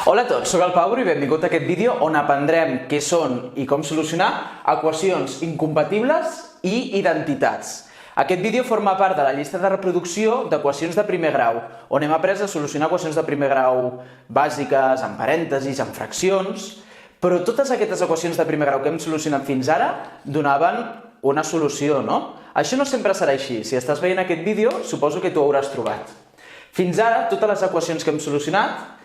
Hola a tots, soc el Pau i benvingut a aquest vídeo on aprendrem què són i com solucionar equacions incompatibles i identitats. Aquest vídeo forma part de la llista de reproducció d'equacions de primer grau, on hem après a solucionar equacions de primer grau bàsiques, amb parèntesis, amb fraccions, però totes aquestes equacions de primer grau que hem solucionat fins ara donaven una solució, no? Això no sempre serà així. Si estàs veient aquest vídeo, suposo que t'ho hauràs trobat. Fins ara, totes les equacions que hem solucionat,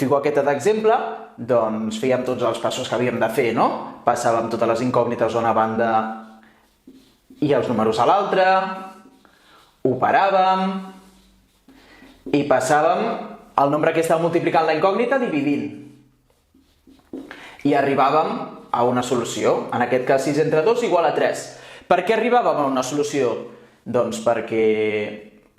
fico aquesta d'exemple, doncs fèiem tots els passos que havíem de fer, no? Passàvem totes les incògnites a una banda i els números a l'altra, operàvem i passàvem el nombre que estava multiplicant la incògnita dividint. I arribàvem a una solució, en aquest cas 6 entre 2 igual a 3. Per què arribàvem a una solució? Doncs perquè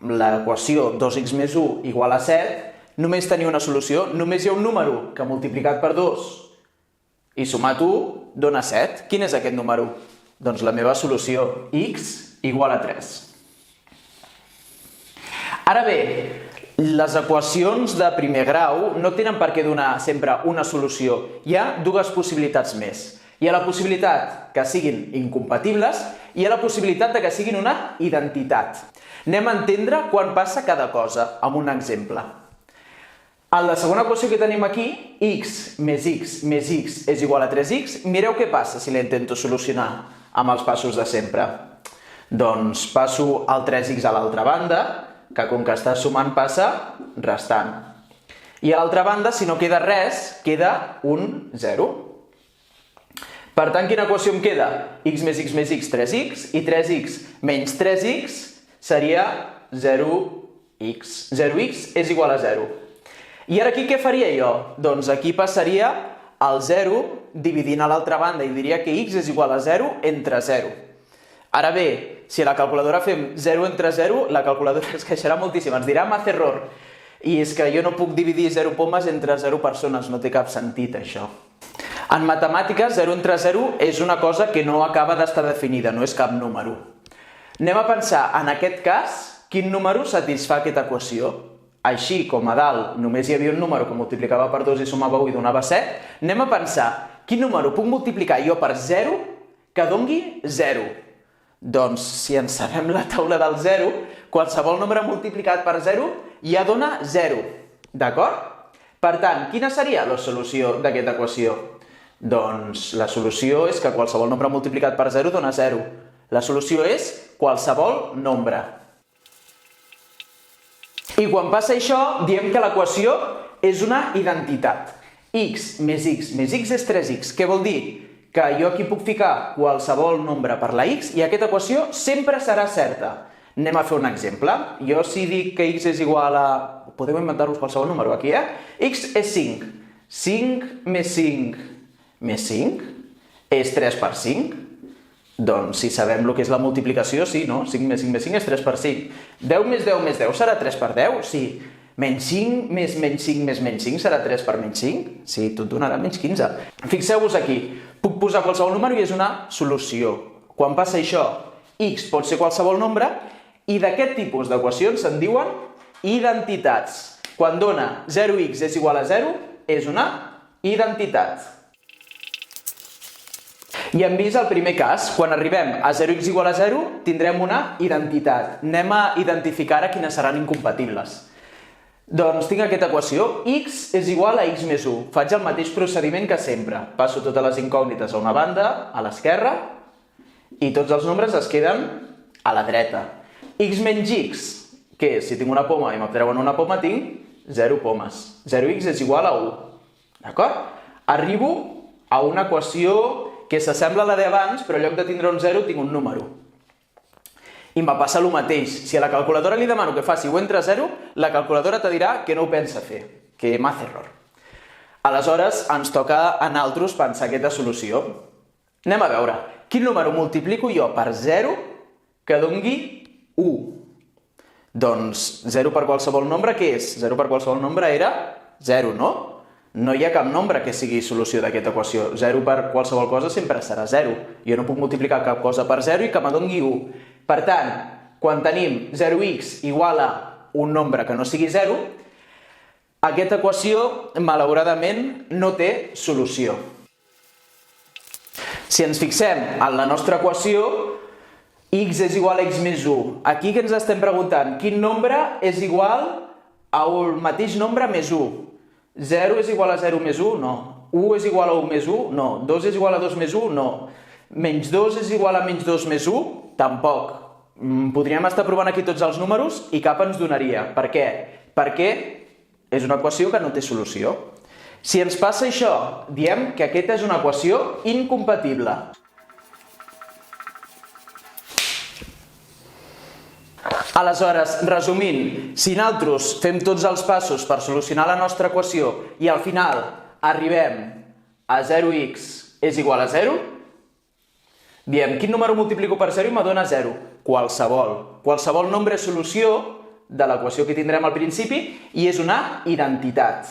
l'equació 2x més 1 igual a 7 només tenia una solució, només hi ha un número que multiplicat per 2 i sumat 1 dona 7. Quin és aquest número? Doncs la meva solució, x igual a 3. Ara bé, les equacions de primer grau no tenen per què donar sempre una solució. Hi ha dues possibilitats més. Hi ha la possibilitat que siguin incompatibles i hi ha la possibilitat de que siguin una identitat. Anem a entendre quan passa cada cosa amb un exemple. En la segona equació que tenim aquí, x més x és igual a 3x, mireu què passa si la intento solucionar amb els passos de sempre. Doncs passo el 3x a l'altra banda, que com que està sumant passa restant. I a l'altra banda, si no queda res, queda un 0. Per tant, quina equació em queda? X més x, 3x, i 3x menys 3x seria 0x. 0x és igual a 0. I ara aquí què faria jo? Doncs aquí passaria el 0 dividint a l'altra banda i diria que x és igual a 0 entre 0. Ara bé, si a la calculadora fem 0 entre 0, la calculadora es queixarà moltíssim, ens dirà math error. I és que jo no puc dividir 0 pomes entre 0 persones, no té cap sentit això. En matemàtiques, 0 entre 0 és una cosa que no acaba d'estar definida, no és cap número. Anem a pensar, en aquest cas, quin número satisfà aquesta equació? Així com a dalt només hi havia un número que multiplicava per 2 i sumava 1 i donava 7, anem a pensar, quin número puc multiplicar jo per 0 que dongui 0? Doncs, si en sabem la taula del 0, qualsevol nombre multiplicat per 0 ja dona 0, d'acord? Per tant, quina seria la solució d'aquesta equació? Doncs la solució és que qualsevol nombre multiplicat per 0 dona 0. La solució és qualsevol nombre. I quan passa això, diem que l'equació és una identitat. X més x és 3x. Què vol dir? Que jo aquí puc ficar qualsevol nombre per la x i aquesta equació sempre serà certa. Anem a fer un exemple. Jo si dic que x és igual a... Podeu inventar-vos qualsevol número aquí, X és 5. 5 més 5 més 5 és 3 per 5. Doncs si sabem el que és la multiplicació, sí, no? 5 més 5 més 5 és 3 per 5. 10 més 10 més 10 serà 3 per 10? Sí. Menys 5 més menys 5 més menys 5 serà 3 per menys 5? Sí, tot donarà menys 15. Fixeu-vos aquí. Puc posar qualsevol número i és una solució. Quan passa això, x pot ser qualsevol nombre i d'aquest tipus d'equacions se'n diuen identitats. Quan dona 0x és igual a 0, és una identitat. I hem vist el primer cas, quan arribem a 0x igual a 0, tindrem una identitat. Anem a identificar ara quines seran incompatibles. Doncs tinc aquesta equació, x és igual a x més 1. Faig el mateix procediment que sempre. Passo totes les incògnites a una banda, a l'esquerra, i tots els nombres es queden a la dreta. X menys x, que és? Si tinc una poma i m'abtreuen una poma, tinc 0 pomes. 0x és igual a 1. D'acord? Arribo a una equació que s'assembla a la d'abans, però en lloc de tindre un 0 tinc un número. I em passa el mateix. Si a la calculadora li demano que faci 1 entre 0, la calculadora te dirà que no ho pensa fer, que math error. Aleshores, ens toca a nosaltres pensar aquesta solució. Anem a veure, quin número multiplico jo per 0 que dongui 1? Doncs 0 per qualsevol nombre, què és? 0 per qualsevol nombre era 0, no? No hi ha cap nombre que sigui solució d'aquesta equació. 0 per qualsevol cosa sempre serà 0. Jo no puc multiplicar cap cosa per 0 i que me doni 1. Per tant, quan tenim 0x igual a un nombre que no sigui 0, Aquesta equació, malauradament, no té solució. Si ens fixem en la nostra equació, x és igual a x més 1. Aquí que ens estem preguntant, quin nombre és igual al mateix nombre més 1? 0 és igual a 0 més 1? No. 1 és igual a 1 més 1? No. 2 és igual a 2 més 1? No. Menys 2 és igual a menys 2 més 1? Tampoc. Podríem estar provant aquí tots els números i cap ens donaria. Per què? Perquè és una equació que no té solució. Si ens passa això, diem que aquesta és una equació incompatible. Aleshores, resumint, si nosaltres fem tots els passos per solucionar la nostra equació i al final arribem a 0x és igual a 0, diem, quin número multiplico per 0 i me dona 0? Qualsevol. Qualsevol nombre és solució de l'equació que tindrem al principi i és una identitat.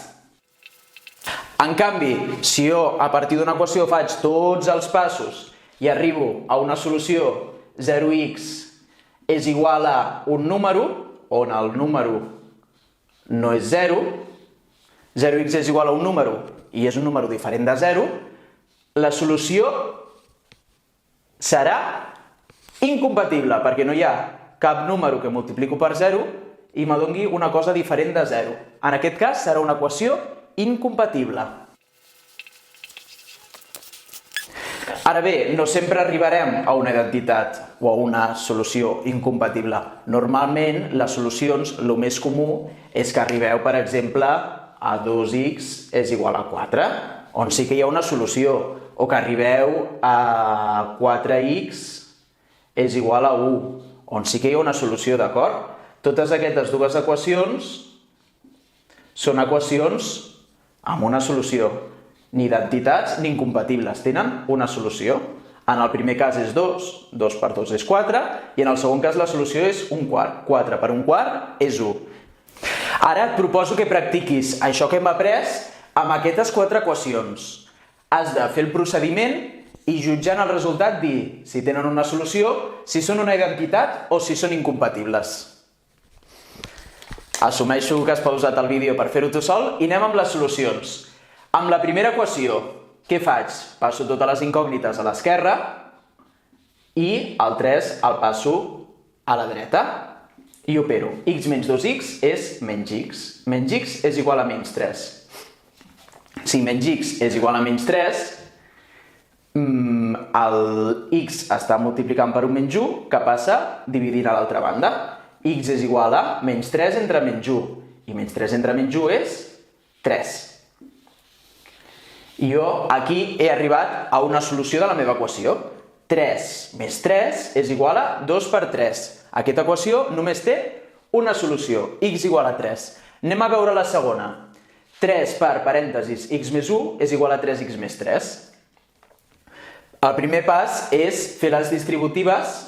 En canvi, si jo a partir d'una equació faig tots els passos i arribo a una solució 0x és igual a un número, on el número no és 0, 0x és igual a un número i és un número diferent de 0, la solució serà incompatible, perquè no hi ha cap número que multiplico per 0 i me doni una cosa diferent de 0. En aquest cas serà una equació incompatible. Ara bé, no sempre arribarem a una identitat o a una solució incompatible. Normalment, les solucions, el més comú és que arribeu, per exemple, a 2x és igual a 4, on sí que hi ha una solució, o que arribeu a 4x és igual a 1, on sí que hi ha una solució, d'acord? Totes aquestes dues equacions són equacions amb una solució. Ni identitats ni incompatibles, tenen una solució. En el primer cas és 2, 2 per 2 és 4, i en el segon cas la solució és un quart. 4 per un quart és 1. Ara et proposo que practiquis això que hem après amb aquestes 4 equacions. Has de fer el procediment i jutjant el resultat dir si tenen una solució, si són una identitat o si són incompatibles. Assumeixo que has pausat el vídeo per fer-ho tu sol i anem amb les solucions. Amb la primera equació, què faig? Passo totes les incògnites a l'esquerra i el 3 el passo a la dreta i opero. X menys 2x és menys x. Menys x és igual a menys 3. Si menys x és igual a menys 3, el x està multiplicant per un menys 1, que passa dividint a l'altra banda. X és igual a menys 3 entre menys 1. I menys 3 entre menys 1 és 3. I jo aquí he arribat a una solució de la meva equació. 3 més 3 és igual a 2 per 3. Aquesta equació només té una solució, x igual a 3. Anem a veure la segona. 3 per parèntesis x més 1 és igual a 3x més 3. El primer pas és fer les distributives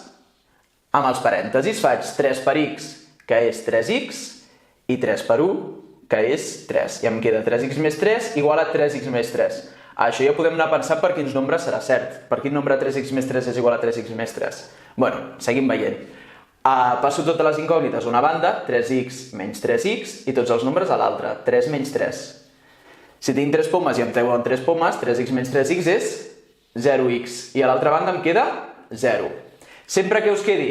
amb els parèntesis. Faig 3 per x, que és 3x, i 3 per 1, que és 3. I em queda 3x més 3 igual a 3x més 3. Això ja podem anar pensant per quins nombres serà cert. Per quin nombre 3x més 3 és igual a 3x més 3? Bueno, seguim veient. Passo totes les incògnites a una banda, 3x menys 3x, i tots els nombres a l'altra, 3 menys 3. Si tinc 3 pomes i em treuen 3 pomes, 3x menys 3x és 0x. I a l'altra banda em queda 0. Sempre que us quedi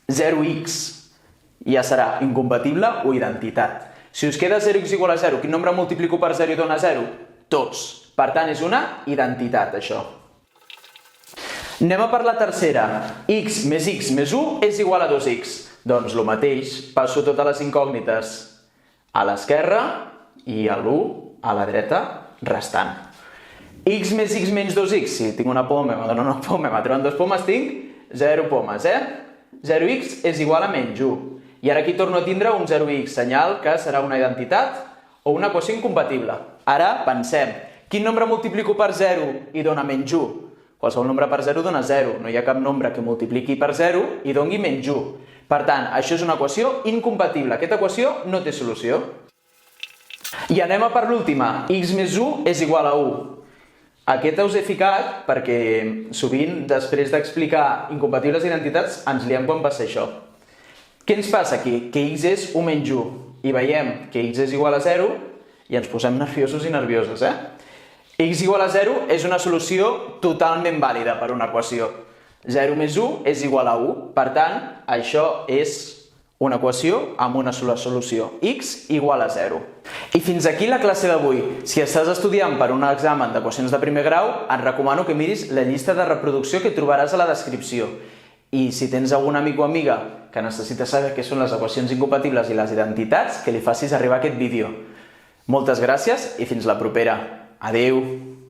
0x ja serà incompatible o identitat. Si us queda 0x igual a 0, quin nombre multiplico per 0 i dona 0? Tots. Per tant, és una identitat, això. Anem a per la tercera. X més 1 és igual a 2x. Doncs el mateix, passo totes les incògnites a l'esquerra i l'1 a la dreta restant. X més x menys 2x, si tinc una poma, me donen una poma, me treuen 2 pomes, tinc 0 pomes, 0x és igual a menys 1. I ara aquí torno a tindre un 0x, senyal que serà una identitat o una equació incompatible. Ara pensem, quin nombre multiplico per 0 i dona menys 1? Qualsevol nombre per 0 dona 0. No hi ha cap nombre que multipliqui per 0 i doni menys 1. Per tant, això és una equació incompatible. Aquesta equació no té solució. I anem a per l'última. X més 1 és igual a 1. Aquesta us he ficat perquè sovint, després d'explicar incompatibles identitats, ens liem quan passa això. Què ens passa aquí? Que x és 1 menys 1. i veiem que x és igual a 0 i ens posem nerviosos i nervioses, x igual a 0 és una solució totalment vàlida per una equació. 0 més 1 és igual a 1. Per tant, això és una equació amb una sola solució, x igual a 0. I fins aquí la classe d'avui. Si estàs estudiant per un examen d'equacions de primer grau, et recomano que miris la llista de reproducció que trobaràs a la descripció. I si tens algun amic o amiga que necessita saber què són les equacions incompatibles i les identitats, que li facis arribar aquest vídeo. Moltes gràcies i fins la propera. Adeu!